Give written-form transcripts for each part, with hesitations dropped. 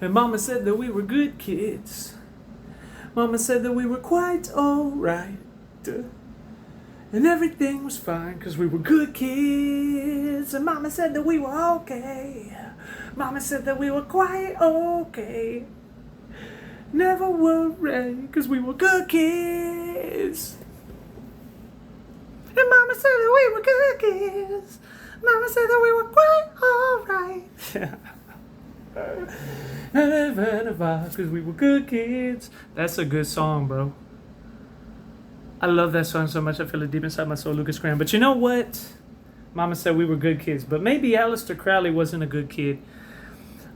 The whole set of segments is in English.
And Mama said that we were good kids. Mama said that we were quite alright. And everything was fine because we were good kids. And Mama said that we were okay. Mama said that we were quite okay. Never worry because we were good kids. And Mama said that we were good kids. Mama said that we were quite alright. Because we were good kids. That's a good song, bro. I love that song so much. I feel it deep inside my soul, Lucas Graham. But you know what? Mama said we were good kids. But maybe Aleister Crowley wasn't a good kid.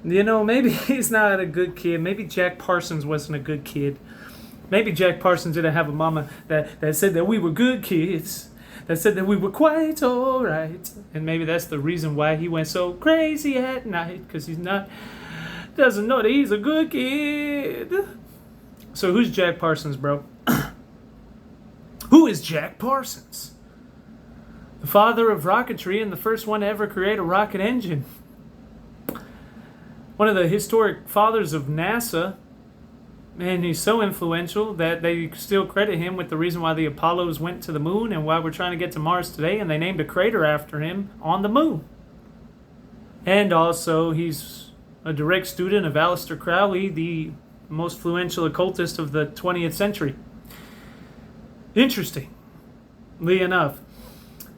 You know, maybe he's not a good kid. Maybe Jack Parsons wasn't a good kid. Maybe Jack Parsons didn't have a mama that said that we were good kids. That said that we were quite alright. And maybe that's the reason why he went so crazy at night. Because doesn't know that he's a good kid. So who's Jack Parsons, bro? Who is Jack Parsons? The father of rocketry and the first one to ever create a rocket engine. One of the historic fathers of NASA. And he's so influential that they still credit him with the reason why the Apollos went to the moon and why we're trying to get to Mars today. And they named a crater after him on the moon. And also, he's a direct student of Aleister Crowley, the most influential occultist of the 20th century. Interestingly enough,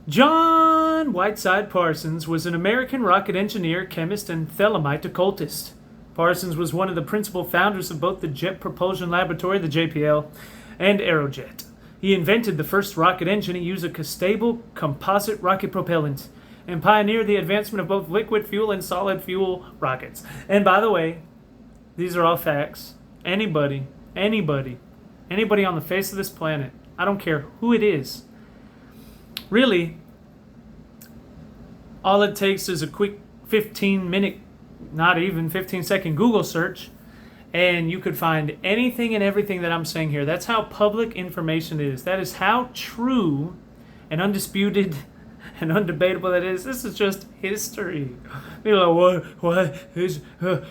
John Whiteside Parsons was an American rocket engineer, chemist, and Thelemite occultist. Parsons was one of the principal founders of both the Jet Propulsion Laboratory, the JPL, and Aerojet. He invented the first rocket engine. He used a stable composite rocket propellant and pioneered the advancement of both liquid fuel and solid fuel rockets. And by the way, these are all facts. Anybody on the face of this planet, I don't care who it is, really, all it takes is a quick 15-minute, not even 15-second Google search, and you could find anything and everything that I'm saying here. That's how public information is. That is how true and undisputed and undebatable that is. This is just history. People are like,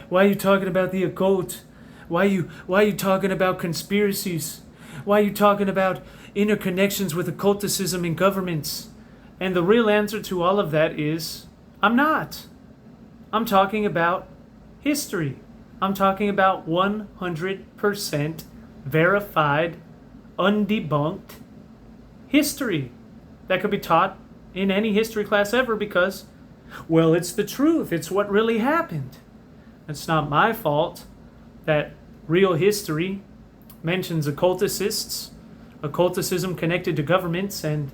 why are you talking about the occult? Why are you talking about conspiracies? Why are you talking about interconnections with occulticism in governments? And the real answer to all of that is, I'm not. I'm talking about history. I'm talking about 100% verified, undebunked history that could be taught in any history class ever because, well, it's the truth. It's what really happened. It's not my fault that real history mentions occultists, occulticism connected to governments, and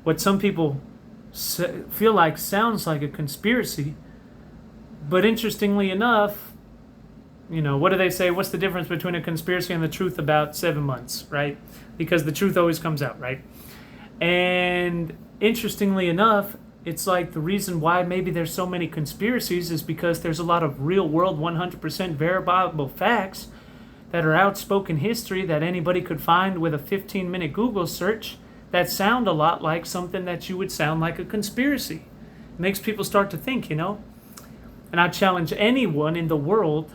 what some people feel like sounds like a conspiracy. But interestingly enough, you know, what do they say? What's the difference between a conspiracy and the truth about 7 months, right? Because the truth always comes out, right? And interestingly enough, it's like the reason why maybe there's so many conspiracies is because there's a lot of real world 100% verifiable facts that are outspoken history that anybody could find with a 15-minute Google search that sound a lot like something that you would sound like a conspiracy. It makes people start to think, you know? And I challenge anyone in the world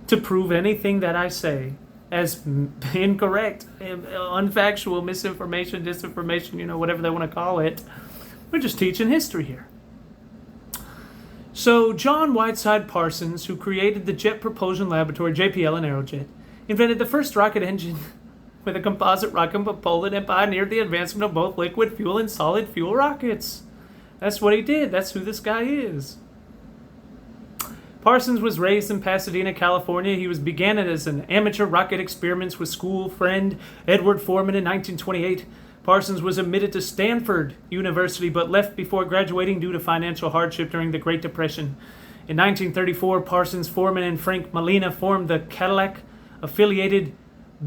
to prove anything that I say as incorrect, unfactual, misinformation, disinformation, you know, whatever they want to call it. We're just teaching history here. So John Whiteside Parsons, who created the Jet Propulsion Laboratory, JPL and Aerojet, invented the first rocket engine with a composite rocket propellant and pioneered the advancement of both liquid fuel and solid fuel rockets. That's what he did. That's who this guy is. Parsons was raised in Pasadena, California. He began it as an amateur rocket experiments with school friend Edward Foreman in 1928. Parsons was admitted to Stanford University but left before graduating due to financial hardship during the Great Depression. In 1934, Parsons, Foreman, and Frank Molina formed the Cadillac-affiliated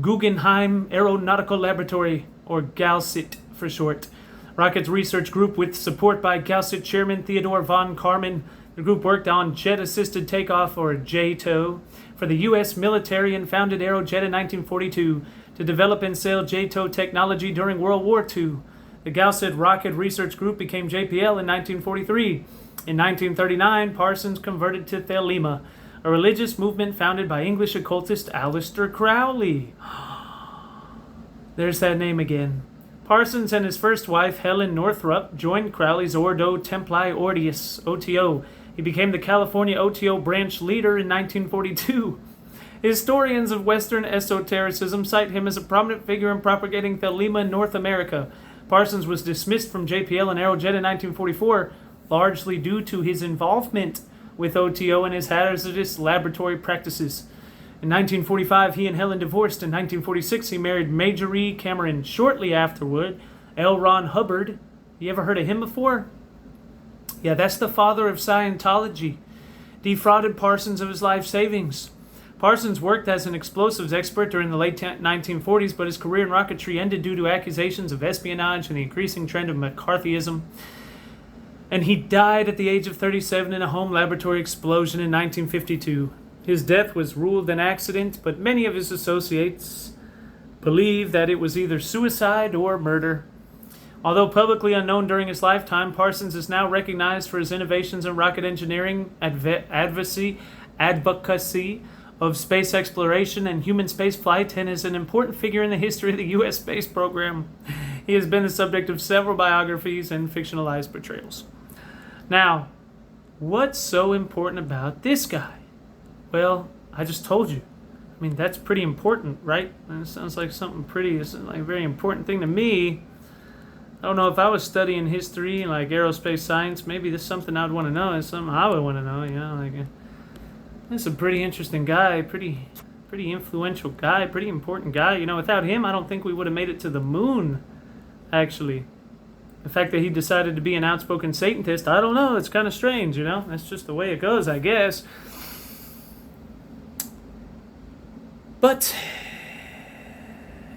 Guggenheim Aeronautical Laboratory, or GALCIT for short, rockets research group with support by GALCIT chairman Theodore von Karman. The group worked on jet-assisted takeoff, or JTOW, for the U.S. military and founded Aerojet in 1942 to develop and sell JTOW technology during World War II. The GALCIT Rocket Research Group became JPL in 1943. In 1939, Parsons converted to Thelema, a religious movement founded by English occultist Aleister Crowley. There's that name again. Parsons and his first wife, Helen Northrup, joined Crowley's Ordo Templi Ordius, OTO. He became the California OTO branch leader in 1942. Historians of Western esotericism cite him as a prominent figure in propagating Thelema in North America. Parsons was dismissed from JPL and Aerojet in 1944, largely due to his involvement with OTO and his hazardous laboratory practices. In 1945, he and Helen divorced. In 1946, he married Marjorie Cameron. Shortly afterward, L. Ron Hubbard. You ever heard of him before? Yeah, that's the father of Scientology. Defrauded Parsons of his life savings. Parsons worked as an explosives expert during the late 1940s, but his career in rocketry ended due to accusations of espionage and the increasing trend of McCarthyism. And he died at the age of 37 in a home laboratory explosion in 1952. His death was ruled an accident, but many of his associates believe that it was either suicide or murder. Although publicly unknown during his lifetime, Parsons is now recognized for his innovations in rocket engineering, advocacy of space exploration and human spaceflight, and is an important figure in the history of the U.S. space program. He has been the subject of several biographies and fictionalized portrayals. Now, what's so important about this guy? Well, I just told you. I mean, that's pretty important, right? It sounds like something pretty, it's like a very important thing to me. I don't know if I was studying history, like aerospace science, maybe this is something I'd want to know. It's something I would want to know, this is a pretty interesting guy, pretty influential guy, pretty important guy. Without him, I don't think we would have made it to the moon, actually. The fact that he decided to be an outspoken Satanist, I don't know, it's kind of strange, That's just the way it goes, I guess. But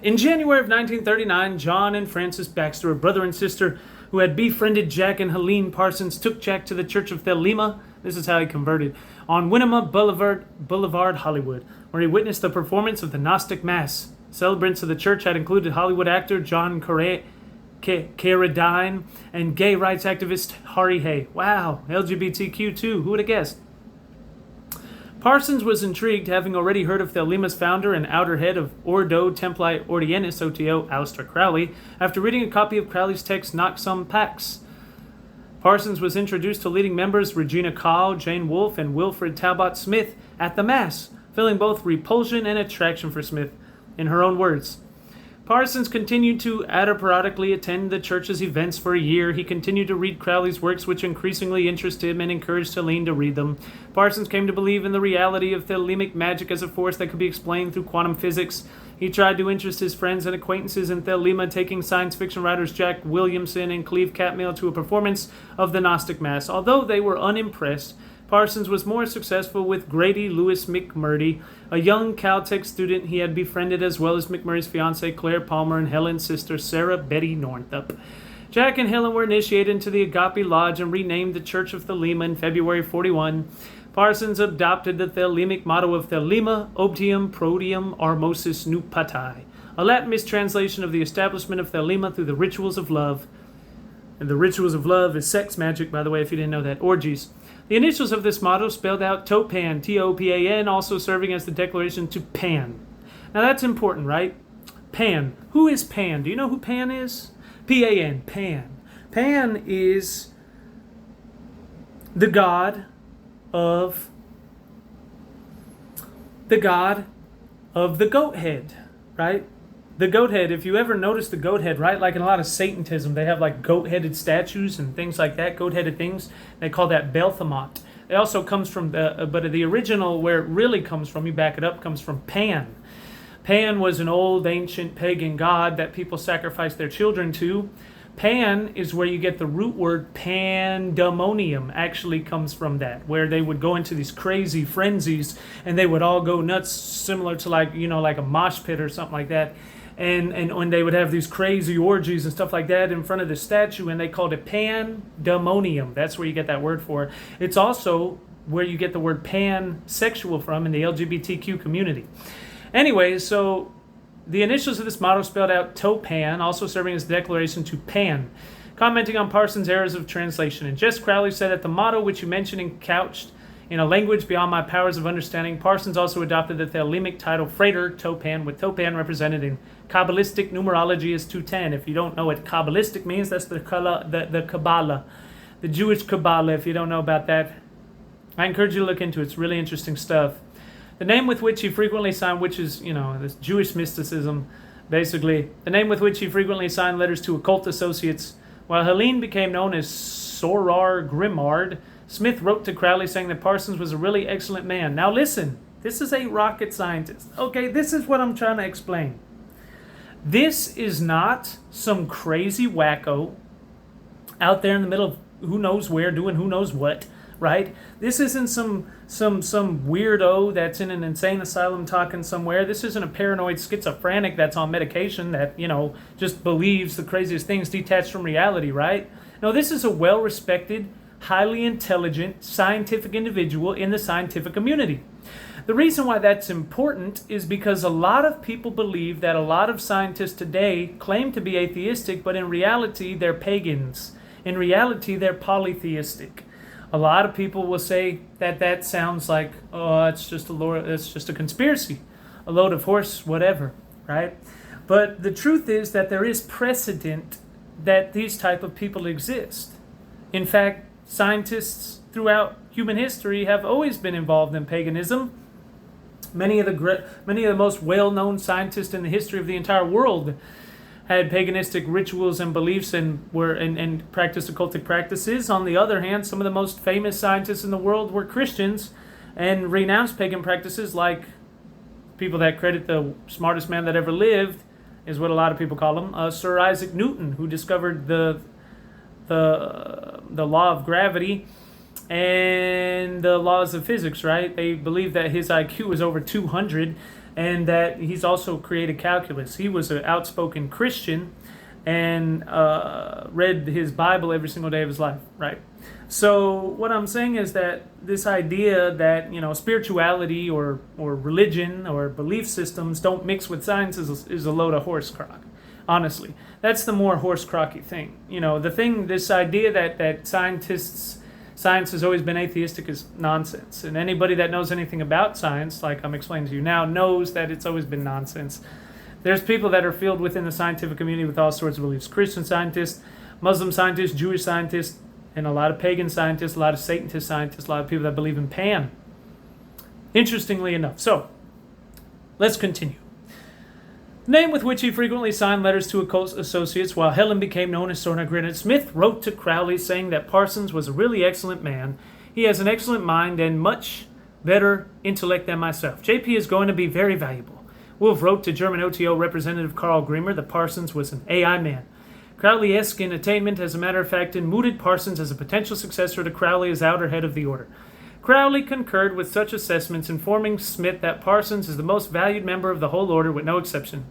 in January of 1939, John and Frances Baxter, a brother and sister who had befriended Jack and Helene Parsons, took Jack to the Church of Thelema. This is how he converted. On Winema Boulevard, Hollywood, where he witnessed the performance of the Gnostic Mass. Celebrants of the church had included Hollywood actor John Carradine and gay rights activist Harry Hay. Wow, LGBTQ too, who would have guessed? Parsons was intrigued, having already heard of Thelema's founder and outer head of Ordo Templi Ordiennis, OTO, Aleister Crowley, after reading a copy of Crowley's text Noxum Pax. Parsons was introduced to leading members Regina Caul, Jane Wolfe, and Wilfred Talbot Smith at the Mass, feeling both repulsion and attraction for Smith. In her own words, Parsons continued to aperiodically attend the church's events for a year. He continued to read Crowley's works, which increasingly interested him, and encouraged Helene to read them. Parsons came to believe in the reality of Thelemic magic as a force that could be explained through quantum physics. He tried to interest his friends and acquaintances in Thelema, taking science fiction writers Jack Williamson and Cleve Catmull to a performance of the Gnostic Mass. Although they were unimpressed, Parsons was more successful with Grady Lewis McMurdy, a young Caltech student he had befriended, as well as McMurdy's fiancée Claire Palmer and Helen's sister Sarah Betty Northup. Jack and Helen were initiated into the Agape Lodge and renamed the Church of Thelema in February 41. Parsons adopted the Thelemic motto of Thelema Optium Protium Armosis Nupatae, a Latin mistranslation of the establishment of Thelema through the rituals of love. And the rituals of love is sex magic, by the way, if you didn't know that, orgies. The initials of this motto spelled out Topan, T-O-P-A-N, also serving as the declaration to Pan. Now that's important, right? Pan. Who is Pan? Do you know who Pan is? P-A-N, Pan. Pan is the god of the goat head, right? The goat head, if you ever notice the goat head, right? Like in a lot of Satanism, they have like goat-headed statues and things like that, goat-headed things. They call that Belthamot. It also comes from, but the original, where it really comes from, you back it up, comes from Pan. Pan was an old ancient pagan god that people sacrificed their children to. Pan is where you get the root word pandemonium, actually comes from that, where they would go into these crazy frenzies and they would all go nuts, similar to like a mosh pit or something like that. And when they would have these crazy orgies and stuff like that in front of the statue, and they called it pandemonium. That's where you get that word for it. It's also where you get the word pansexual from in the LGBTQ community. Anyway, so the initials of this motto spelled out Topan, also serving as the declaration to Pan. Commenting on Parsons' errors of translation, and Jess Crowley said that the motto, which you mentioned and couched in a language beyond my powers of understanding. Parsons also adopted the Thelemic title Frater Topan, with Topan represented in Kabbalistic numerology as 210. If you don't know what Kabbalistic means, that's the Kabbalah, the Jewish Kabbalah. If you don't know about that, I encourage you to look into it. It's really interesting stuff. The name with which he frequently signed, which is, this Jewish mysticism, basically. The name with which he frequently signed letters to occult associates. While Helene became known as Sorar Grimard, Smith wrote to Crowley saying that Parsons was a really excellent man. Now listen, this is a rocket scientist. Okay, this is what I'm trying to explain. This is not some crazy wacko out there in the middle of who knows where doing who knows what, right? This isn't some weirdo that's in an insane asylum talking somewhere. This isn't a paranoid schizophrenic that's on medication that, just believes the craziest things detached from reality, right? No, this is a well-respected, highly intelligent, scientific individual in the scientific community. The reason why that's important is because a lot of people believe that a lot of scientists today claim to be atheistic, but in reality, they're pagans. In reality, they're polytheistic. A lot of people will say that sounds like, it's just a conspiracy, a load of horse, whatever, right? But the truth is that there is precedent that these type of people exist. In fact, scientists throughout human history have always been involved in paganism. Many of the most well-known scientists in the history of the entire world had paganistic rituals and beliefs and practiced occultic practices. On the other hand, some of the most famous scientists in the world were Christians and renounced pagan practices, like people that credit the smartest man that ever lived, is what a lot of people call him, Sir Isaac Newton, who discovered the law of gravity and the laws of physics, right? They believe that his IQ was over 200 and that he's also created calculus. He was an outspoken Christian and read his Bible every single day of his life, right? So what I'm saying is that this idea that, spirituality or religion or belief systems don't mix with science is a load of horse crock. Honestly, that's the more horse crocky thing. This idea that science has always been atheistic is nonsense. And anybody that knows anything about science, like I'm explaining to you now, knows that it's always been nonsense. There's people that are filled within the scientific community with all sorts of beliefs. Christian scientists, Muslim scientists, Jewish scientists, and a lot of pagan scientists, a lot of Satanist scientists, a lot of people that believe in Pan. Interestingly enough. So, let's continue. The name with which he frequently signed letters to occult associates while Helen became known as Sorna Grinnet, Smith wrote to Crowley saying that Parsons was a really excellent man. He has an excellent mind and much better intellect than myself. JP is going to be very valuable. Wolf wrote to German OTO representative Carl Grimmer that Parsons was an AI man. Crowley-esque in attainment, as a matter of fact, and mooted Parsons as a potential successor to Crowley as outer head of the order. Crowley concurred with such assessments, informing Smith that Parsons is the most valued member of the whole order with no exception.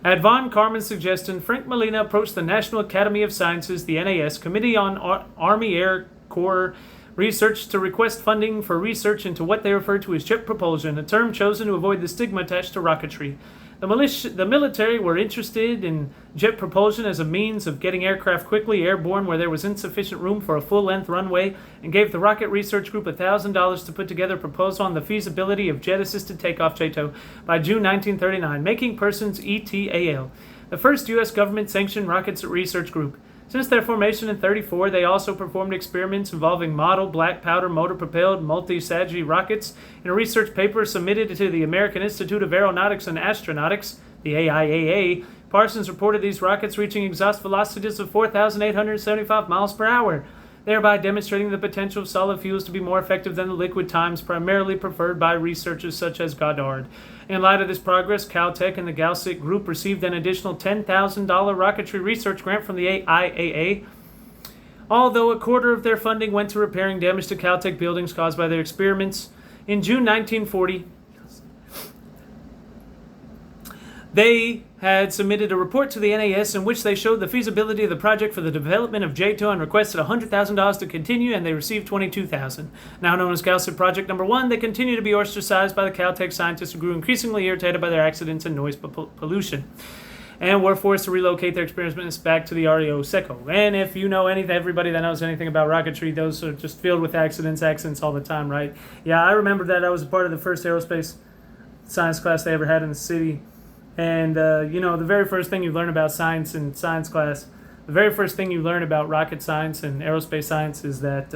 At von Karman's suggestion, Frank Molina approached the National Academy of Sciences, the NAS, Committee on Army Air Corps Research to request funding for research into what they refer to as jet propulsion, a term chosen to avoid the stigma attached to rocketry. The military were interested in jet propulsion as a means of getting aircraft quickly airborne where there was insufficient room for a full-length runway, and gave the Rocket Research Group $1,000 to put together a proposal on the feasibility of jet-assisted takeoff (JATO) by June 1939, making Parsons ETAL, the first U.S. government-sanctioned rockets research group. Since their formation in 1934, they also performed experiments involving model black powder motor-propelled multi-Saggi rockets. In a research paper submitted to the American Institute of Aeronautics and Astronautics, the AIAA, Parsons reported these rockets reaching exhaust velocities of 4,875 miles per hour, thereby demonstrating the potential of solid fuels to be more effective than the liquid times primarily preferred by researchers such as Goddard. In light of this progress, Caltech and the Galsic Group received an additional $10,000 rocketry research grant from the AIAA, although a quarter of their funding went to repairing damage to Caltech buildings caused by their experiments. In June 1940, they had submitted a report to the NAS in which they showed the feasibility of the project for the development of JATO and requested $100,000 to continue, and they received $22,000. Now known as Galsic Project Number 1, they continue to be ostracized by the Caltech scientists who grew increasingly irritated by their accidents and noise pollution. and were forced to relocate their experiments back to the REO Seco. And if you know anything, everybody that knows anything about rocketry, those are just filled with accidents all the time, right? Yeah, I remember that. I was a part of the first aerospace science class they ever had in the city. And, the very first thing you learn about science in science class, the very first thing you learn about rocket science and aerospace science is that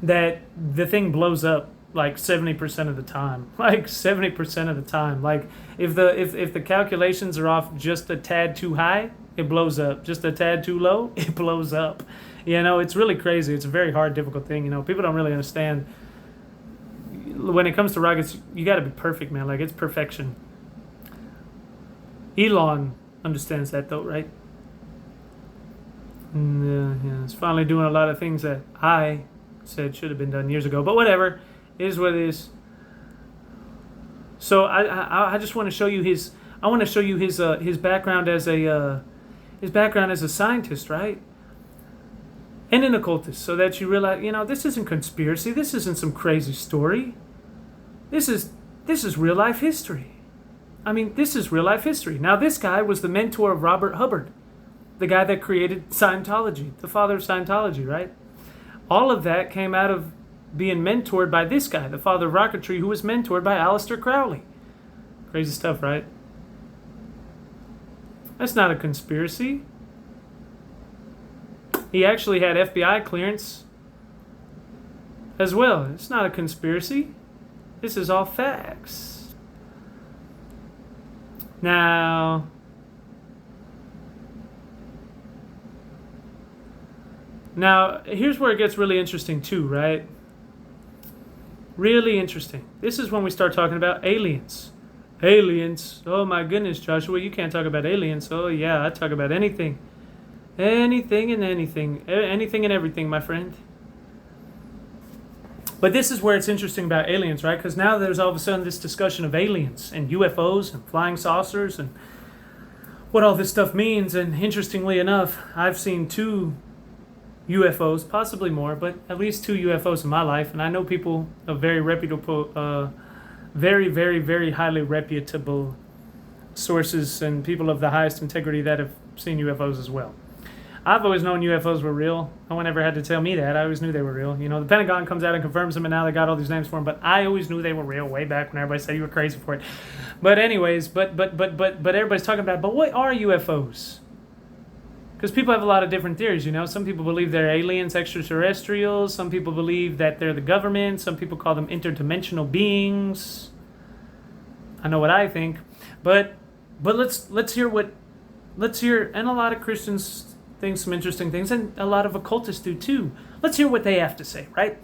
that the thing blows up like 70% of the time. Like 70% of the time. Like if the calculations are off just a tad too high, it blows up. Just a tad too low, it blows up. It's really crazy. It's a very hard, difficult thing. People don't really understand. When it comes to rockets, you got to be perfect, man. Like, it's perfection. Elon understands that, though, right? And, it's finally doing a lot of things that I said should have been done years ago. But whatever, it is what it is. So I just want to show you his. I want to show you his background as a scientist, right? And an occultist, so that you realize, this isn't conspiracy. This isn't some crazy story. This is real life history. I mean, this is real life history. Now, this guy was the mentor of Robert Hubbard, the guy that created Scientology, the father of Scientology, right? All of that came out of being mentored by this guy, the father of rocketry, who was mentored by Aleister Crowley. Crazy stuff, right? That's not a conspiracy. He actually had FBI clearance as well. It's not a conspiracy. This is all facts. Now, here's where it gets really interesting too, right? Really interesting. This is when we start talking about aliens. Aliens. Oh my goodness, Joshua, you can't talk about aliens. Oh yeah, I talk about anything. Anything and anything. Anything and everything, my friend. But this is where it's interesting about aliens, right? Because now there's all of a sudden this discussion of aliens and UFOs and flying saucers and what all this stuff means. And interestingly enough, I've seen 2 UFOs, possibly more, but at least 2 UFOs in my life. And I know people of very reputable, very, very, very highly reputable sources and people of the highest integrity that have seen UFOs as well. I've always known UFOs were real. No one ever had to tell me that. I always knew they were real. The Pentagon comes out and confirms them, and now they got all these names for them. But I always knew they were real way back when everybody said you were crazy for it. But anyways, but everybody's talking about, but what are UFOs? Because people have a lot of different theories, Some people believe they're aliens, extraterrestrials. Some people believe that they're the government. Some people call them interdimensional beings. I know what I think. But let's hear, and a lot of Christians think some interesting things, and a lot of occultists do too. Let's hear what they have to say, right?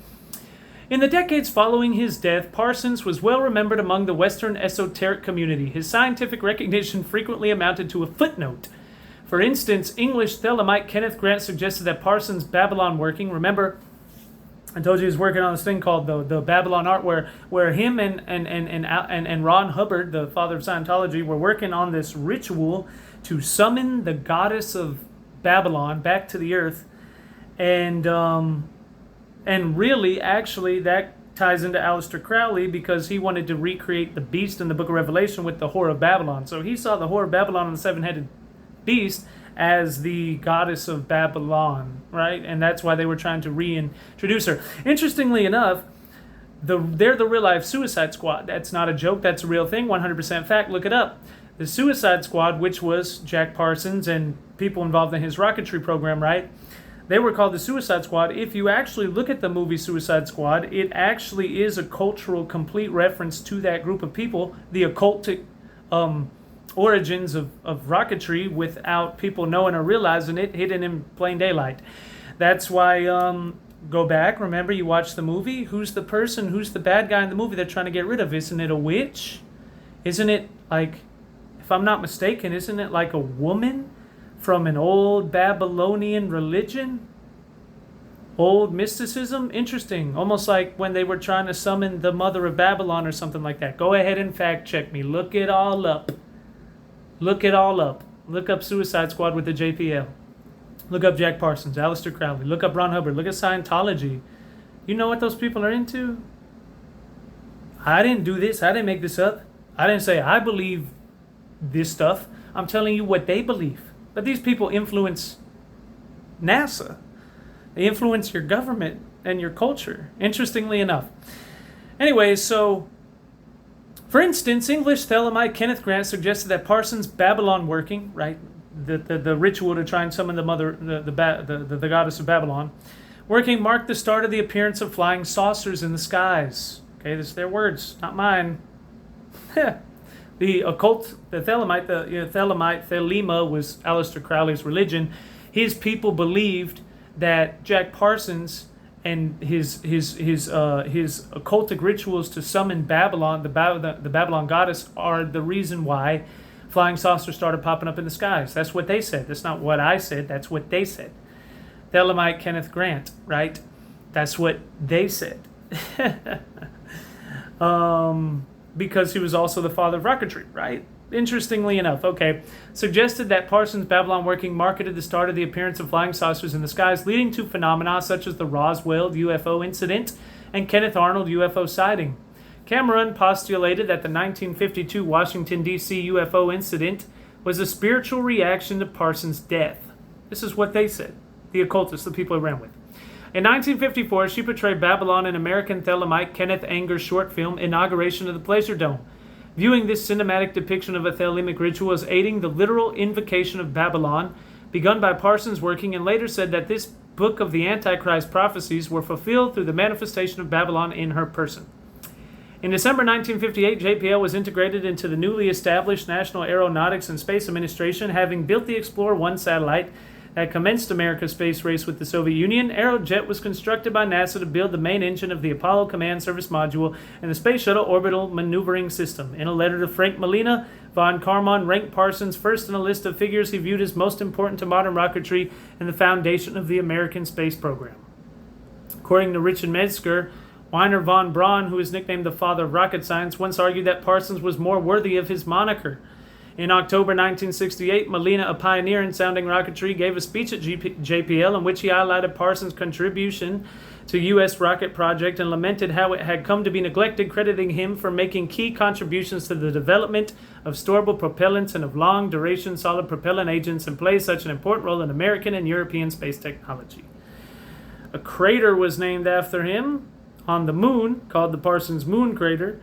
In the decades following his death, Parsons was well remembered among the Western esoteric community. His scientific recognition frequently amounted to a footnote. For instance, English Thelemite Kenneth Grant suggested that Parsons' Babylon working, remember, I told you he was working on this thing called the Babylon Art, where him and Ron Hubbard, the father of Scientology, were working on this ritual to summon the goddess of Babylon back to the earth, and really, actually, that ties into Aleister Crowley because he wanted to recreate the beast in the Book of Revelation with the Whore of Babylon. So he saw the Whore of Babylon and the 7-headed beast as the goddess of Babylon, right? And that's why they were trying to reintroduce her. Interestingly enough, they're the real life Suicide Squad. That's not a joke. That's a real thing. 100% fact. Look it up. The Suicide Squad, which was Jack Parsons and people involved in his rocketry program, right? They were called the Suicide Squad. If you actually look at the movie Suicide Squad, it actually is a cultural complete reference to that group of people, the occultic origins of rocketry without people knowing or realizing it, hidden in plain daylight. That's why, go back, remember you watched the movie? Who's the bad guy in the movie they're trying to get rid of? Isn't it a witch? Isn't it like... If I'm not mistaken, isn't it like a woman from an old Babylonian religion? Old mysticism? Interesting. Almost like when they were trying to summon the mother of Babylon or something like that. Go ahead and fact check me. Look it all up. Look it all up. Look up Suicide Squad with the JPL. Look up Jack Parsons, Aleister Crowley. Look up Ron Hubbard. Look at Scientology. You know what those people are into? I didn't do this. I didn't make this up. I didn't say I believe this stuff. I'm telling you what they believe. But these people influence NASA. They influence your government and your culture, interestingly enough. Anyways, so, for instance, English Thelemite Kenneth Grant suggested that Parsons' Babylon working, right, the ritual to try and summon the goddess of Babylon, working marked the start of the appearance of flying saucers in the skies. Okay, this is their words, not mine. The occult, the Thelemite, Thelema was Aleister Crowley's religion. His people believed that Jack Parsons and his occultic rituals to summon Babylon, the Babylon goddess, are the reason why flying saucers started popping up in the skies. That's what they said. That's not what I said. That's what they said. Thelemite Kenneth Grant, right? That's what they said. Because he was also the father of rocketry, right? Interestingly enough, okay, suggested that Parsons' Babylon working marketed the start of the appearance of flying saucers in the skies, leading to phenomena such as the Roswell UFO incident and Kenneth Arnold UFO sighting. Cameron postulated that the 1952 Washington, D.C. UFO incident was a spiritual reaction to Parsons' death. This is what they said, the occultists, the people I ran with. In 1954, she portrayed Babylon in American Thelemite Kenneth Anger's short film, Inauguration of the Pleasure Dome, viewing this cinematic depiction of a Thelemic ritual as aiding the literal invocation of Babylon, begun by Parsons working, and later said that this book of the Antichrist prophecies were fulfilled through the manifestation of Babylon in her person. In December 1958, JPL was integrated into the newly established National Aeronautics and Space Administration, having built the Explorer 1 satellite that commenced America's space race with the Soviet Union. Aerojet was constructed by NASA to build the main engine of the Apollo Command Service Module and the Space Shuttle Orbital Maneuvering System. In a letter to Frank Molina, von Karman ranked Parsons first in a list of figures he viewed as most important to modern rocketry and the foundation of the American space program. According to Richard Metzger, Wiener von Braun, who is nicknamed the father of rocket science, once argued that Parsons was more worthy of his moniker. In October 1968, Molina, a pioneer in sounding rocketry, gave a speech at JPL in which he highlighted Parsons' contribution to U.S. rocket project and lamented how it had come to be neglected, crediting him for making key contributions to the development of storable propellants and of long-duration solid propellant agents, and plays such an important role in American and European space technology. A crater was named after him on the moon, called the Parsons Moon Crater,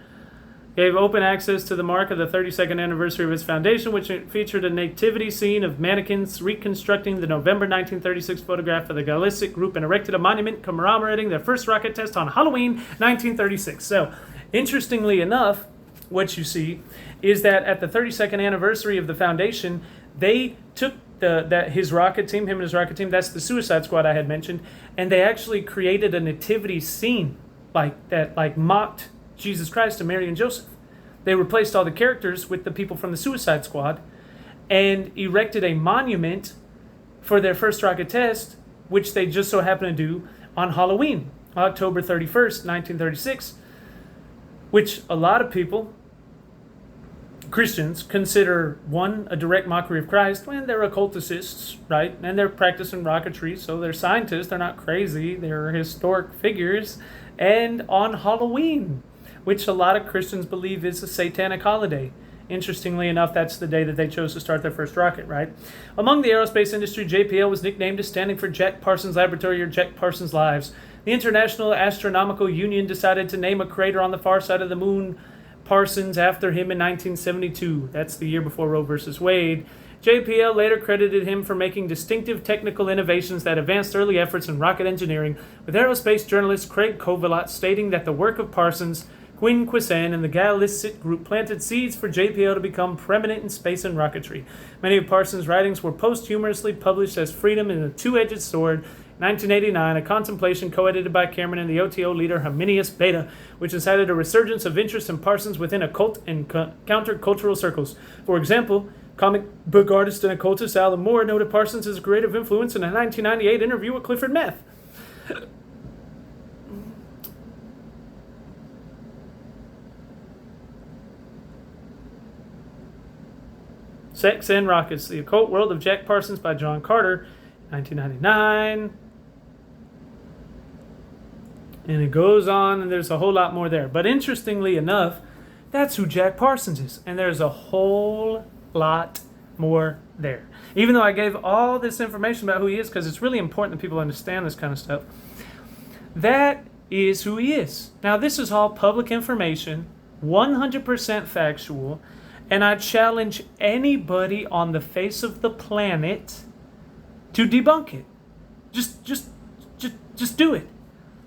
gave open access to the mark of the 32nd anniversary of its foundation, which featured a nativity scene of mannequins reconstructing the November 1936 photograph of the Galicic group, and erected a monument commemorating their first rocket test on Halloween 1936. So, interestingly enough, what you see is that at the 32nd anniversary of the foundation, they took his rocket team, him and his rocket team, that's the Suicide Squad I had mentioned, and they actually created a nativity scene like mocked Jesus Christ and Mary and Joseph. They replaced all the characters with the people from the Suicide Squad and erected a monument for their first rocket test, which they just so happened to do on Halloween, October 31st, 1936, which a lot of people, Christians, consider, one, a direct mockery of Christ. When they're occultists, right? And they're practicing rocketry, so they're scientists. They're not crazy. They're historic figures. And on Halloween, which a lot of Christians believe is a satanic holiday. Interestingly enough, that's the day that they chose to start their first rocket, right? Among the aerospace industry, JPL was nicknamed as standing for Jack Parsons Laboratory or Jack Parsons Lives. The International Astronomical Union decided to name a crater on the far side of the moon Parsons after him in 1972. That's the year before Roe versus Wade. JPL later credited him for making distinctive technical innovations that advanced early efforts in rocket engineering, with aerospace journalist Craig Kovalat stating that the work of Parsons, Quinn Quisan, and the Galicic group planted seeds for JPL to become preeminent in space and rocketry. Many of Parsons' writings were posthumously published as Freedom in a Two-Edged Sword, 1989, a contemplation co-edited by Cameron and the OTO leader Herminius Beta, which incited a resurgence of interest in Parsons within occult and countercultural circles. For example, comic book artist and occultist Alan Moore noted Parsons as a creative influence in a 1998 interview with Clifford Meth. Sex and Rockets, The Occult World of Jack Parsons by John Carter, 1999. And it goes on, and there's a whole lot more there. But interestingly enough, that's who Jack Parsons is. And there's a whole lot more there. Even though I gave all this information about who he is, because it's really important that people understand this kind of stuff, that is who he is. Now, this is all public information, 100% factual, and I challenge anybody on the face of the planet to debunk it. Just do it.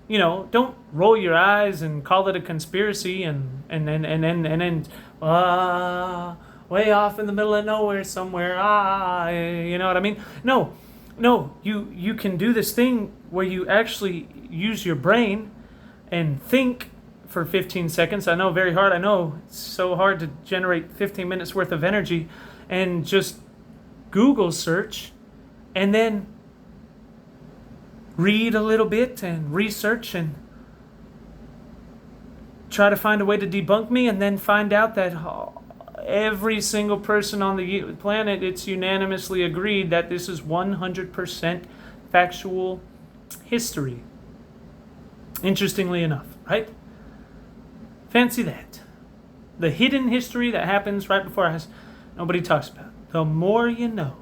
You know, don't roll your eyes and call it a conspiracy and then way off in the middle of nowhere somewhere. You know what I mean? No, you can do this thing where you actually use your brain and think for 15 seconds. I know, very hard. I know it's so hard to generate 15 minutes worth of energy, and just Google search and then read a little bit and research and try to find a way to debunk me, and then find out that every single person on the planet, it's unanimously agreed that this is 100% factual history. Interestingly enough, right? Fancy that. The hidden history that happens right before our eyes, nobody talks about. The more you know.